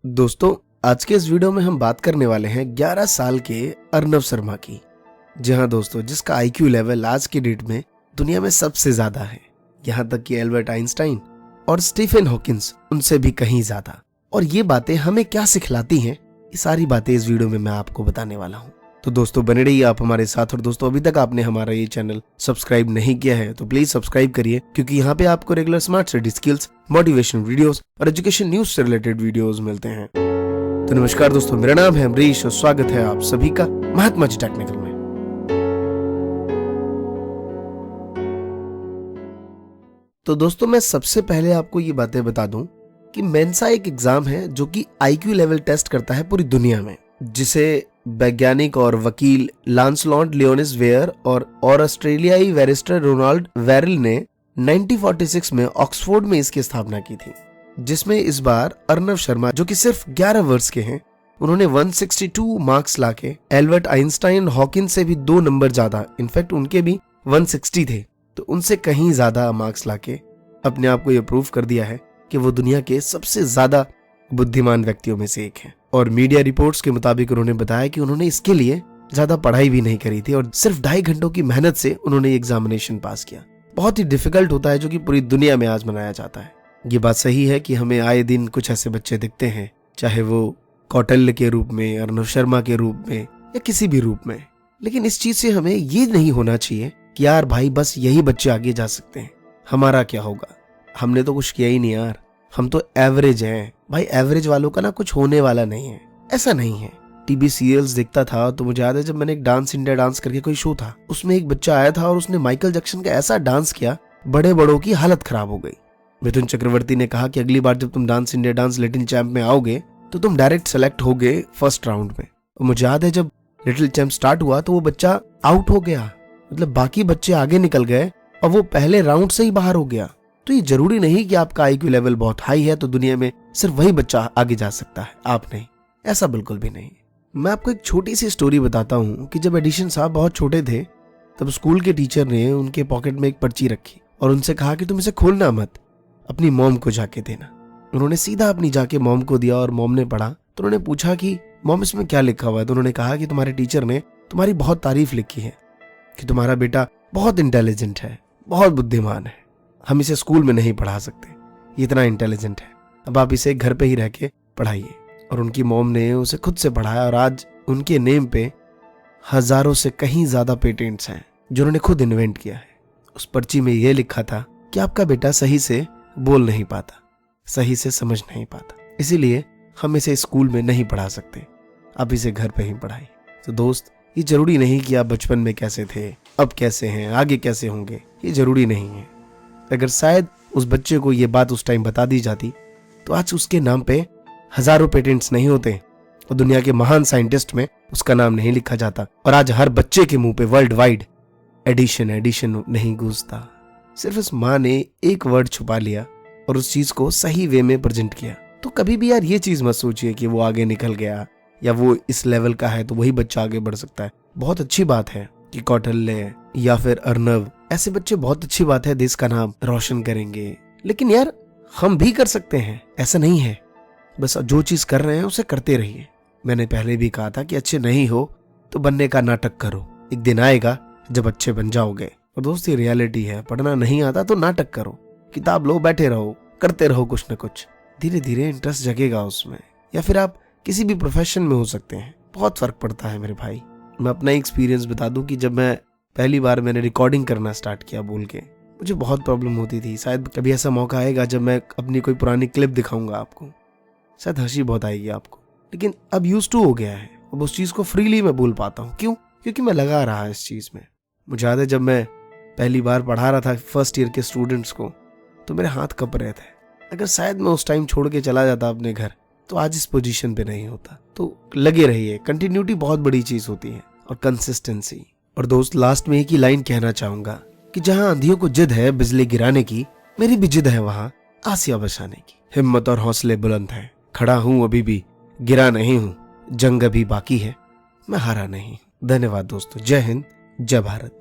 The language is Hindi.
दोस्तों, आज के इस वीडियो में हम बात करने वाले हैं 11 साल के अर्नव शर्मा की। जी हाँ दोस्तों, जिसका आईक्यू लेवल आज की डेट में दुनिया में सबसे ज्यादा है। यहाँ तक कि एल्बर्ट आइंस्टाइन और स्टीफन हॉकिंस उनसे भी कहीं ज्यादा। और ये बातें हमें क्या सिखलाती हैं, ये सारी बातें इस वीडियो में मैं आपको बताने वाला हूँ। तो दोस्तों बने रहिए आप हमारे साथ। और दोस्तों, अभी तक आपने हमारा ये चैनल सब्सक्राइब नहीं किया है तो प्लीज सब्सक्राइब करिए, क्योंकि यहाँ पे आपको regular smart study skills, motivation videos और एजुकेशन न्यूज से रिलेटेड वीडियोस मिलते हैं। तो नमस्कार दोस्तों, मेरा नाम है अमरीश और स्वागत है आप सभी का महात्मा जी टेक्निकल में। तो दोस्तों, मैं सबसे पहले आपको ये बातें बता दूं कि मेंसा एक एग्जाम है जो कि आईक्यू लेवल टेस्ट करता है पूरी दुनिया में, जिसे वैज्ञानिक और वकील लांसलॉट लियोनिस वेयर और ऑस्ट्रेलियाई बैरिस्टर रोनाल्ड वेरिल ने 1946 में ऑक्सफोर्ड में इसकी स्थापना की थी, जिसमें इस बार अर्नव शर्मा, जो कि सिर्फ 11 वर्ष के हैं, उन्होंने 162 मार्क्स लाके एल्बर्ट आइंस्टाइन हॉकिंस से भी 2 नंबर ज्यादा, इनफैक्ट उनके भी 160 थे, तो उनसे कहीं ज्यादा मार्क्स लाके अपने आप को यह प्रूव कर दिया है कि वो दुनिया के सबसे ज्यादा बुद्धिमान व्यक्तियों में से एक है। और मीडिया रिपोर्ट्स के मुताबिक उन्होंने बताया कि उन्होंने इसके लिए ज्यादा पढ़ाई भी नहीं करी थी और सिर्फ 2.5 घंटों की मेहनत से उन्होंने एग्जामिनेशन पास किया। बहुत ही डिफिकल्ट होता है, जो कि पूरी दुनिया में आज मनाया जाता है। ये बात सही है कि हमें आए दिन कुछ ऐसे बच्चे दिखते हैं, चाहे वो कौटिल्य के रूप में, अर्नव शर्मा के रूप में या किसी भी रूप में, लेकिन इस चीज से हमें ये नहीं होना चाहिए कि यार भाई बस यही बच्चे आगे जा सकते हैं, हमारा क्या होगा, हमने तो कुछ किया ही नहीं यार, हम तो एवरेज हैं। भाई एवरेज वालों का ना कुछ होने वाला नहीं है, ऐसा नहीं है। टीवी सीरियल्स देखता था तो मुझे याद है, जब मैंने एक डांस इंडिया डांस करके कोई शो था, उसमें एक बच्चा आया था और उसने माइकल जैक्सन का ऐसा डांस किया, बड़े बड़ों की हालत खराब हो गई। मिथुन चक्रवर्ती ने कहा कि अगली बार जब तुम dance India dance little champ में आओगे तो तुम डायरेक्ट सेलेक्ट होगे फर्स्ट राउंड में। और मुझे याद है, जब लिटिल चैंप स्टार्ट हुआ तो वो बच्चा आउट हो गया, मतलब बाकी बच्चे आगे निकल गए और वो पहले राउंड से ही बाहर हो गया। तो ये जरूरी नहीं कि आपका आईक्यू लेवल बहुत हाई है तो दुनिया में सिर्फ वही बच्चा आगे जा सकता है, आप नहीं, ऐसा बिल्कुल भी नहीं। मैं आपको एक छोटी सी स्टोरी बताता हूँ कि जब एडिशन साहब बहुत छोटे थे, तब स्कूल के टीचर ने उनके पॉकेट में एक पर्ची रखी और उनसे कहा कि तुम इसे खोलना मत, अपनी मॉम को जाके देना। उन्होंने सीधा अपनी जाके मॉम को दिया और मॉम ने पढ़ा तो उन्होंने पूछा कि मॉम इसमें क्या लिखा हुआ है। तो उन्होंने कहा कि तुम्हारे टीचर ने तुम्हारी बहुत तारीफ लिखी है कि तुम्हारा बेटा बहुत इंटेलिजेंट है, बहुत बुद्धिमान है, हम इसे स्कूल में नहीं पढ़ा सकते, ये इतना इंटेलिजेंट है, अब आप इसे घर पे ही रह के पढ़ाइए। और उनकी मॉम ने उसे खुद से पढ़ाया और आज उनके नेम पे हजारों से कहीं ज्यादा पेटेंट्स हैं जो उन्होंने खुद इन्वेंट किया है। उस पर्ची में यह लिखा था कि आपका बेटा सही से बोल नहीं पाता, सही से समझ नहीं पाता, इसीलिए हम इसे स्कूल में नहीं पढ़ा सकते, आप इसे घर पे ही पढ़ाइए। तो दोस्त, ये जरूरी नहीं कि आप बचपन में कैसे थे, अब कैसे हैं, आगे कैसे होंगे, ये जरूरी नहीं है। अगर शायद उस बच्चे को ये बात उस टाइम बता दी जाती तो आज उसके नाम पे हजारों पेटेंट्स नहीं होते और दुनिया के महान साइंटिस्ट में उसका नाम नहीं लिखा जाता, और आज हर बच्चे के मुंह पे वर्ल्ड वाइड एडिशन एडिशन नहीं गूंजता। सिर्फ इस माँ ने एक वर्ड छुपा लिया और उस चीज को सही वे में प्रेजेंट किया। तो कभी भी यार ये चीज मत सोचिए कि वो आगे निकल गया या वो इस लेवल का है तो वही बच्चा आगे बढ़ सकता है। बहुत अच्छी बात है कि कौटिल्य या फिर अर्नव, ऐसे बच्चे, बहुत अच्छी बात है, देश का नाम रोशन करेंगे। लेकिन यार हम भी कर सकते हैं, ऐसा नहीं है, बस जो चीज कर रहे हैं उसे करते रहिए। मैंने पहले भी कहा था कि अच्छे नहीं हो तो बनने का नाटक करो, एक दिन आएगा जब अच्छे बन जाओगे। और दोस्त, ये रियलिटी है, पढ़ना नहीं आता तो नाटक करो, किताब लो, बैठे रहो, करते रहो कुछ न कुछ, धीरे धीरे इंटरेस्ट जगेगा उसमें। या फिर आप किसी भी प्रोफेशन में हो सकते हैं, बहुत फर्क पड़ता है मेरे भाई। मैं अपना एक्सपीरियंस बता दूं कि जब मैं पहली बार मैंने रिकॉर्डिंग करना स्टार्ट किया बोल के, मुझे बहुत प्रॉब्लम होती थी। शायद कभी ऐसा मौका आएगा जब मैं अपनी कोई पुरानी क्लिप दिखाऊंगा आपको, शायद हंसी बहुत आएगी आपको, लेकिन अब यूज टू हो गया है, अब उस चीज को फ्रीली मैं बोल पाता हूँ। क्यों? क्योंकि मैं लगा रहा इस चीज में। मुझे याद है, जब मैं पहली बार पढ़ा रहा था फर्स्ट ईयर के स्टूडेंट्स को तो मेरे हाथ कप रहे थे। अगर शायद मैं उस टाइम छोड़ के चला जाता अपने घर तो आज इस पोजीशन पे नहीं होता। तो लगे रहिए, कंटिन्यूटी बहुत बड़ी चीज होती है और कंसिस्टेंसी। और दोस्त, लास्ट में एक ही लाइन कहना चाहूंगा कि जहां आंधियों को जिद है बिजली गिराने की, मेरी भी जिद है वहां आसिया बसाने की। हिम्मत और हौसले बुलंद है, खड़ा हूं अभी भी, गिरा नहीं हूं, जंग अभी बाकी है, मैं हारा नहीं। धन्यवाद दोस्तों, जय हिंद, जय भारत।